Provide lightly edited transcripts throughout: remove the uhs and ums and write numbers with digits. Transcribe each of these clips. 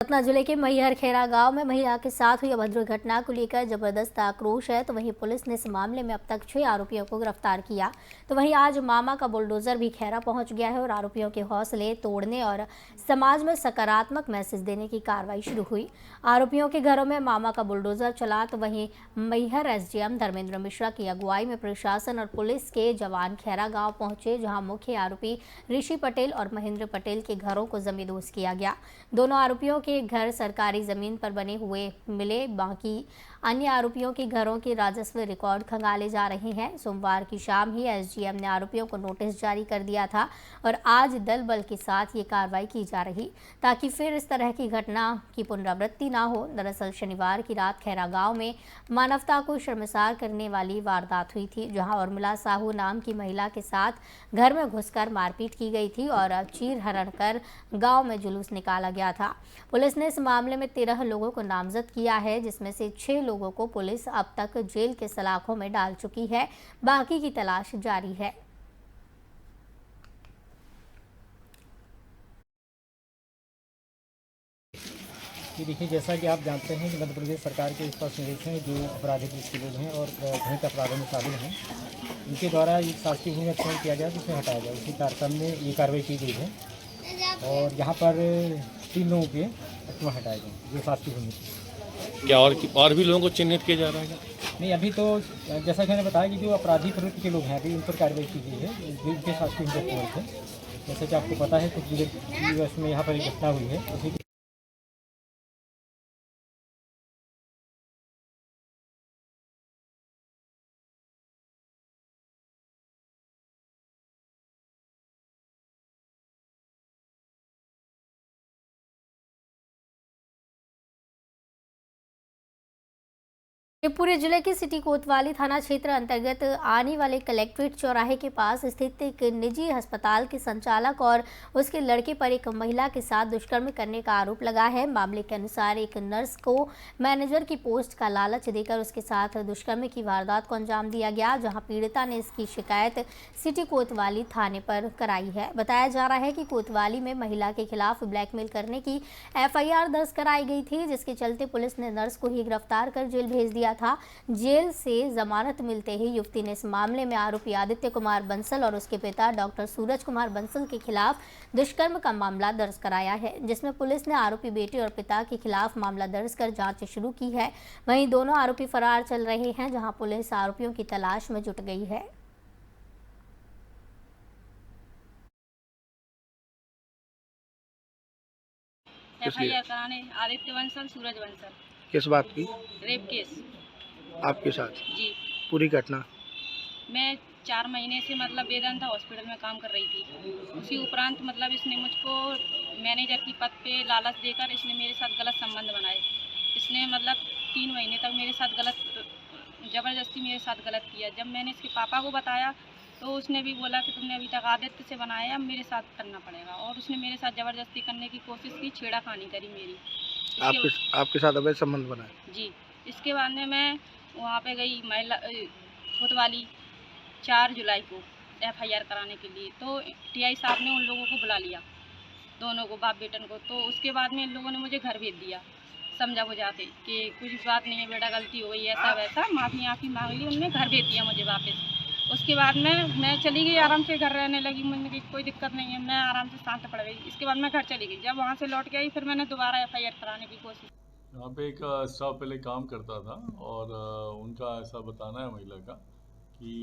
सतना जिले के मैहर खेरा गांव में महिला के साथ हुई अभद्र घटना को लेकर जबरदस्त आक्रोश है। तो वहीं पुलिस ने इस मामले में अब तक 6 आरोपियों को गिरफ्तार किया। तो वहीं आज मामा का बुलडोजर भी खेरा पहुंच गया है और आरोपियों के हौसले तोड़ने और समाज में सकारात्मक मैसेज देने की कार्रवाई शुरू हुई। आरोपियों के घरों में मामा का बुलडोजर चला। तो वहीं मैहर एसडीएम धर्मेंद्र मिश्रा की अगुवाई में प्रशासन और पुलिस के जवान खेरा गाँव पहुंचे, जहाँ मुख्य आरोपी ऋषि पटेल और महेंद्र पटेल के घरों को जमींदोज किया गया। दोनों आरोपियों के घर सरकारी जमीन पर बने हुए मिले, बाकी अन्य आरोपियों के घरों के राजस्व रिकॉर्ड खंगाले जा रहे हैं। सोमवार की शाम ही एसडीएम ने आरोपियों को नोटिस जारी कर दिया था और आज दल बल के साथ ये कार्रवाई की जा रही ताकि फिर इस तरह की घटना की पुनरावृत्ति ना हो। दरअसल शनिवार की रात खेरा गांव में मानवता को शर्मसार करने वाली वारदात हुई थी, जहां उर्मिला साहू नाम की महिला के साथ घर में घुसकर मारपीट की गई थी और चीर हरण कर गांव में जुलूस निकाला गया था। पुलिस ने इस मामले में 13 लोगों को नामजद किया है, जिसमें से 6 लोगों को पुलिस अब तक जेल के सलाखों में डाल चुकी है। बाकी की तलाश जारी है। देखिए, जैसा कि आप जानते हैं कि मध्य प्रदेश सरकार के स्पष्ट निर्देश हैं जो आपराधिक दृष्टि लोग हैं और घृणित अपराधों में शामिल हैं, इनके द्वारा एक शासकीय भूमि अतिक्रमण किया गया तो उसे हटाया गया। उसी कार्यक्रम में ये कार्रवाई की गई है और यहाँ पर 3 लोगों के अतिक्रमण हटाए गए जो शासकीय भूमि थी। क्या और भी लोगों को चिन्हित किया जा रहा है? नहीं, अभी तो जैसा कि मैंने बताया कि जो अपराधी प्रवृत्ति के लोग हैं अभी उन पर कार्रवाई की गई है जो उनके शासकीय भूमि अतिक्रमण थे। जैसे कि आपको पता है कुछ दिवस में यहाँ पर एक घटना हुई है, उसी शिवपुरी जिले के सिटी कोतवाली थाना क्षेत्र अंतर्गत आने वाले कलेक्ट्रेट चौराहे के पास स्थित एक निजी अस्पताल के संचालक और उसके लड़के पर एक महिला के साथ दुष्कर्म करने का आरोप लगा है। मामले के अनुसार एक नर्स को मैनेजर की पोस्ट का लालच देकर उसके साथ दुष्कर्म की वारदात को अंजाम दिया गया, जहां पीड़िता ने इसकी शिकायत सिटी कोतवाली थाने पर कराई है। बताया जा रहा है कि कोतवाली में महिला के खिलाफ ब्लैकमेल करने की एफआईआर दर्ज कराई गई थी, जिसके चलते पुलिस ने नर्स को ही गिरफ्तार कर जेल भेज दिया था। जेल से जमानत मिलते ही युवती ने इस मामले में आरोपी आदित्य कुमार बंसल और उसके पिता डॉक्टर सूरज कुमार बंसल के खिलाफ दुष्कर्म का मामला दर्ज कराया है, जिसमें पुलिस ने आरोपी बेटे और पिता के खिलाफ मामला दर्ज कर जांच शुरू की है। वहीं दोनों आरोपी फरार चल रहे हैं, जहां पुलिस आरोपियों की तलाश में जुट गई है। एफआईआर कराने आदित्य बंसल, सूरज बंसल। किस बात की? रेप केस आपके साथ जी। पूरी घटना? मैं 4 महीने से वेदांता हॉस्पिटल में काम कर रही थी। उसी उपरांत इसने मुझको मैनेजर की पद पे लालच देकर इसने मेरे साथ गलत संबंध बनाए। इसने 3 महीने तक मेरे साथ ज़बरदस्ती मेरे साथ गलत किया। जब मैंने इसके पापा को बताया तो उसने भी बोला कि तुमने अभी तक आदित्य से बनाया, अब मेरे साथ करना पड़ेगा, और उसने मेरे साथ ज़बरदस्ती करने की कोशिश की, छेड़ाखानी करी मेरी। आपके साथ अवैध संबंध बनाए? जी। इसके बाद में मैं वहाँ पे गई महिला कोतवाली 4 जुलाई को एफआईआर कराने के लिए। तो टीआई साहब ने उन लोगों को बुला लिया, दोनों को, बाप बेटन को। तो उसके बाद में इन लोगों ने मुझे घर भेज दिया समझा बुझाते कि कुछ बात नहीं है बेटा, गलती हो गई, ऐसा वैसा माफ़ी मांग ली। उनने घर भेज दिया मुझे वापस। उसके बाद में मैं चली गई, आराम से घर रहने लगी। मैंने कहा कोई दिक्कत नहीं है, मैं आराम से शांत पड़ गई। इसके बाद मैं घर चली गई। जब वहाँ से लौट के आई फिर मैंने दोबारा एफआईआर कराने की कोशिश। यहाँ पे एक स्टाफ पहले काम करता था और उनका ऐसा बताना है महिला का कि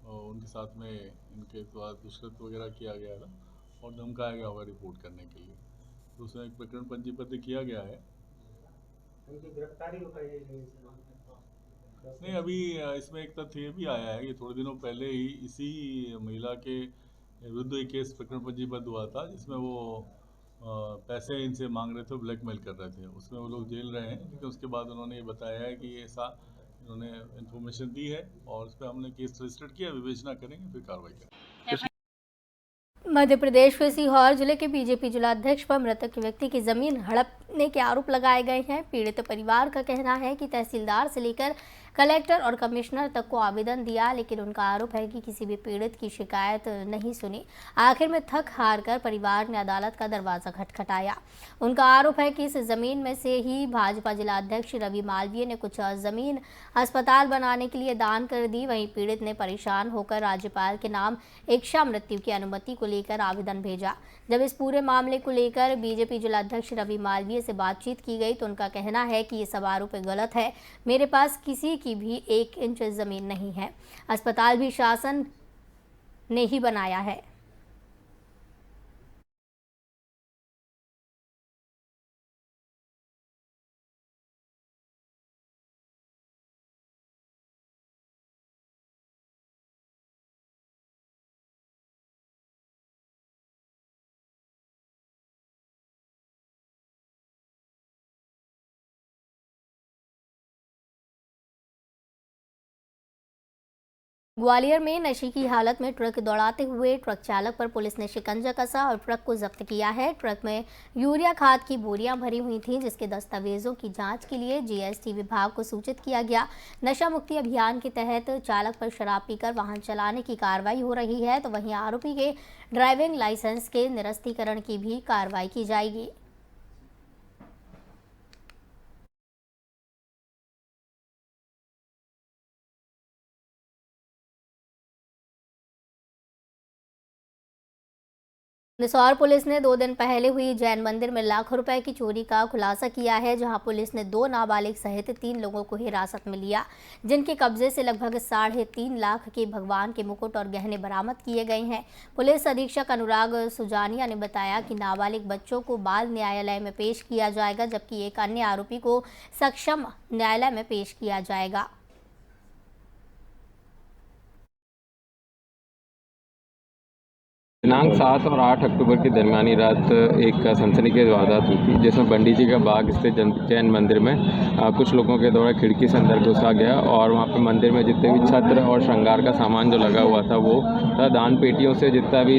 उनके साथ में इनके द्वारा दुष्कृत्य वगैरह किया गया था और धमकाया गया होगा रिपोर्ट करने के लिए। तो उसमें एक प्रकरण पंजीबद्ध किया गया है। उनकी गिरफ्तारी हो गई? नहीं, अभी इसमें एक तथ्य ये भी आया है कि थोड़े दिनों पहले ही इसी महिला के विरुद्ध एक केस प्रकरण पंजीबद्ध हुआ था, जिसमें वो पैसे इनसे मांग रहे थे, ब्लैकमेल कर रहे थे। उसमें वो लोग जेल रहे हैं, लेकिन उसके बाद उन्होंने ये बताया है कि ऐसा इन्होंने इन्फॉर्मेशन दी है और उस पर हमने केस रजिस्टर किया, विवेचना करेंगे, फिर कार्रवाई करेंगे। मध्य प्रदेश के सीहोर जिले के बीजेपी जिलाध्यक्ष पर मृतक व्यक्ति की जमीन हड़पने के आरोप लगाए गए हैं। पीड़ित परिवार का कहना है कि तहसीलदार से लेकर कलेक्टर और कमिश्नर तक को आवेदन दिया, लेकिन उनका आरोप है कि किसी भी पीड़ित की शिकायत नहीं सुनी। आखिर में थक हार कर परिवार ने अदालत का दरवाजा खटखटाया। उनका आरोप है कि इस जमीन में से ही भाजपा जिला अध्यक्ष रवि मालवीय ने कुछ जमीन अस्पताल बनाने के लिए दान कर दी। वहीं पीड़ित ने परेशान होकर राज्यपाल के नाम इच्छा मृत्यु की अनुमति को लेकर आवेदन भेजा। जब इस पूरे मामले को लेकर बीजेपी जिला अध्यक्ष रवि मालवीय से बातचीत की गई तो उनका कहना है कि ये सब आरोप गलत है। मेरे पास किसी की भी 1 इंच जमीन नहीं है। अस्पताल भी शासन ने ही बनाया है। ग्वालियर में नशे की हालत में ट्रक दौड़ाते हुए ट्रक चालक पर पुलिस ने शिकंजा कसा और ट्रक को जब्त किया है। ट्रक में यूरिया खाद की बोरियां भरी हुई थीं, जिसके दस्तावेजों की जांच के लिए जीएसटी विभाग को सूचित किया गया। नशा मुक्ति अभियान के तहत चालक पर शराब पीकर वाहन चलाने की कार्रवाई हो रही है, तो वहीं आरोपी के ड्राइविंग लाइसेंस के निरस्तीकरण की भी कार्रवाई की जाएगी। निसौर पुलिस ने 2 दिन पहले हुई जैन मंदिर में लाखों रुपए की चोरी का खुलासा किया है, जहां पुलिस ने 2 नाबालिग सहित 3 लोगों को हिरासत में लिया, जिनके कब्जे से लगभग 3.5 लाख के भगवान के मुकुट और गहने बरामद किए गए हैं। पुलिस अधीक्षक अनुराग सुजानिया ने बताया कि नाबालिग बच्चों को बाल न्यायालय में पेश किया जाएगा, जबकि एक अन्य आरोपी को सक्षम न्यायालय में पेश किया जाएगा। दिनांक 7 और 8 अक्टूबर की दरमियानी रात एक सनसनीखेज वारदात हुई थी, जिसमें बंडी जी का बाग स्थित जैन मंदिर में कुछ लोगों के द्वारा खिड़की से अंदर घुसा गया और वहाँ पे मंदिर में जितने भी छत्र और श्रृंगार का सामान जो लगा हुआ था वो दान पेटियों से जितना भी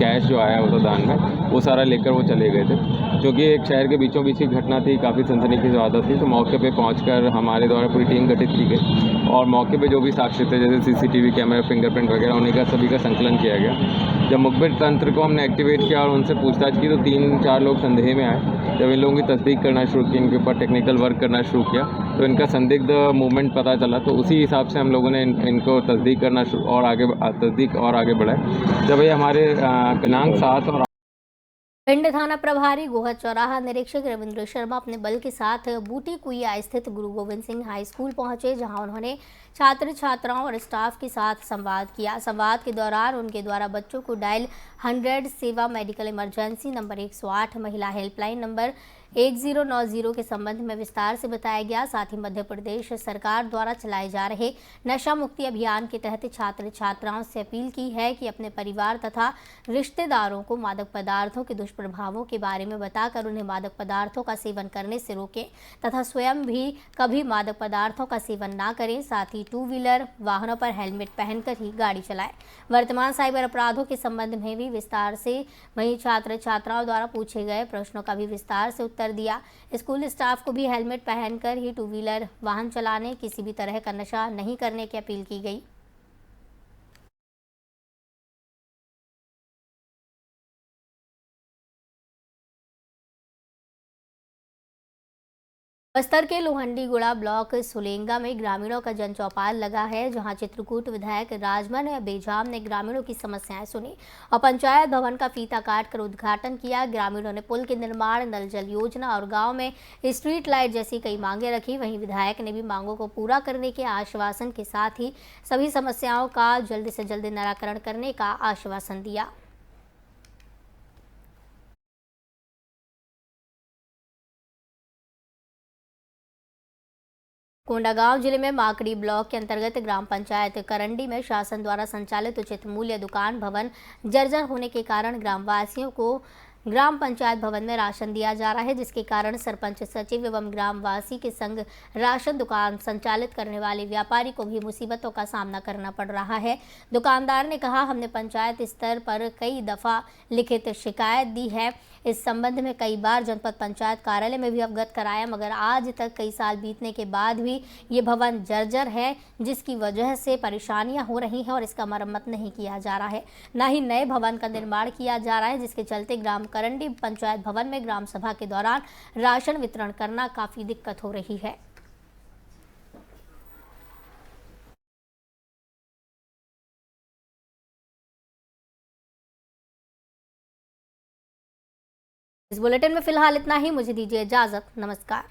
कैश जो आया होता दान में वो सारा लेकर वो चले गए थे। जो कि एक शहर के बीचों बीच की घटना थी, काफ़ी सनसनीखेज वारदात थी। तो मौके पर पहुँच हमारे द्वारा पूरी टीम गठित की गई और मौके पर जो भी साक्ष्य थे, जैसे CCTV कैमरा, फिंगरप्रिंट वगैरह, उन्हीं का सभी का संकलन किया गया। जब मुखबिर तंत्र को हमने एक्टिवेट किया और उनसे पूछताछ की तो 3-4 लोग संदेह में आए। जब इन लोगों की तस्दीक करना शुरू की, इनके ऊपर टेक्निकल वर्क करना शुरू किया तो इनका संदिग्ध मूवमेंट पता चला, तो उसी हिसाब से हम लोगों ने इनको तस्दीक करना और आगे बढ़ाए। जब ये हमारे दिनांक 7 और पिंड थाना प्रभारी गोहद चौराहा निरीक्षक रविंद्र शर्मा अपने बल के साथ बूटी कुइया स्थित गुरु गोविंद सिंह हाई स्कूल पहुंचे, जहां उन्होंने छात्र छात्राओं और स्टाफ के साथ संवाद किया। संवाद के दौरान उनके द्वारा बच्चों को डायल 100 सेवा, मेडिकल इमरजेंसी नंबर 108, महिला हेल्पलाइन नंबर 1090 के संबंध में विस्तार से बताया गया। साथ ही मध्य प्रदेश सरकार द्वारा चलाए जा रहे नशा मुक्ति अभियान के तहत छात्र छात्राओं से अपील की है कि अपने परिवार तथा रिश्तेदारों को मादक पदार्थों के दुष्प्रभावों के बारे में बताकर उन्हें मादक पदार्थों का सेवन करने से रोकें तथा स्वयं भी कभी मादक पदार्थों का सेवन ना करें। साथ ही 2 व्हीलर वाहनों पर हेलमेट पहनकर ही गाड़ी चलाएं। वर्तमान साइबर अपराधों के संबंध में भी विस्तार से, वहीं छात्र छात्राओं द्वारा पूछे गए प्रश्नों का भी विस्तार से उत्तर दिया। स्कूल स्टाफ को भी हेलमेट पहनकर ही 2 व्हीलर वाहन चलाने, किसी भी तरह का नशा नहीं करने की अपील की गई। बस्तर के लोहंडीगुड़ा ब्लॉक सुलेंगा में ग्रामीणों का जन चौपाल लगा है, जहां चित्रकूट विधायक राजमन बेजाम ने ग्रामीणों की समस्याएं सुनी और पंचायत भवन का फीता काटकर उद्घाटन किया। ग्रामीणों ने पुल के निर्माण, नल जल योजना और गांव में स्ट्रीट लाइट जैसी कई मांगे रखी। वहीं विधायक ने भी मांगों को पूरा करने के आश्वासन के साथ ही सभी समस्याओं का जल्द से जल्द निराकरण करने का आश्वासन दिया। कोंडागांव जिले में माकड़ी ब्लॉक के अंतर्गत ग्राम पंचायत करंडी में शासन द्वारा संचालित उचित मूल्य दुकान भवन जर्जर होने के कारण ग्रामवासियों को ग्राम पंचायत भवन में राशन दिया जा रहा है, जिसके कारण सरपंच, सचिव एवं ग्रामवासी के संग राशन दुकान संचालित करने वाले व्यापारी को भी मुसीबतों का सामना करना पड़ रहा है। दुकानदार ने कहा, हमने पंचायत स्तर पर कई दफ़ा लिखित शिकायत दी है, इस संबंध में कई बार जनपद पंचायत कार्यालय में भी अवगत कराया, मगर आज तक कई साल बीतने के बाद भी ये भवन जर्जर है, जिसकी वजह से परेशानियां हो रही हैं और इसका मरम्मत नहीं किया जा रहा है, न ही नए भवन का निर्माण किया जा रहा है, जिसके चलते ग्राम करंडी पंचायत भवन में ग्राम सभा के दौरान राशन वितरण करना काफी दिक्कत हो रही है। इस बुलेटिन में फिलहाल इतना ही। मुझे दीजिए इजाजत। नमस्कार।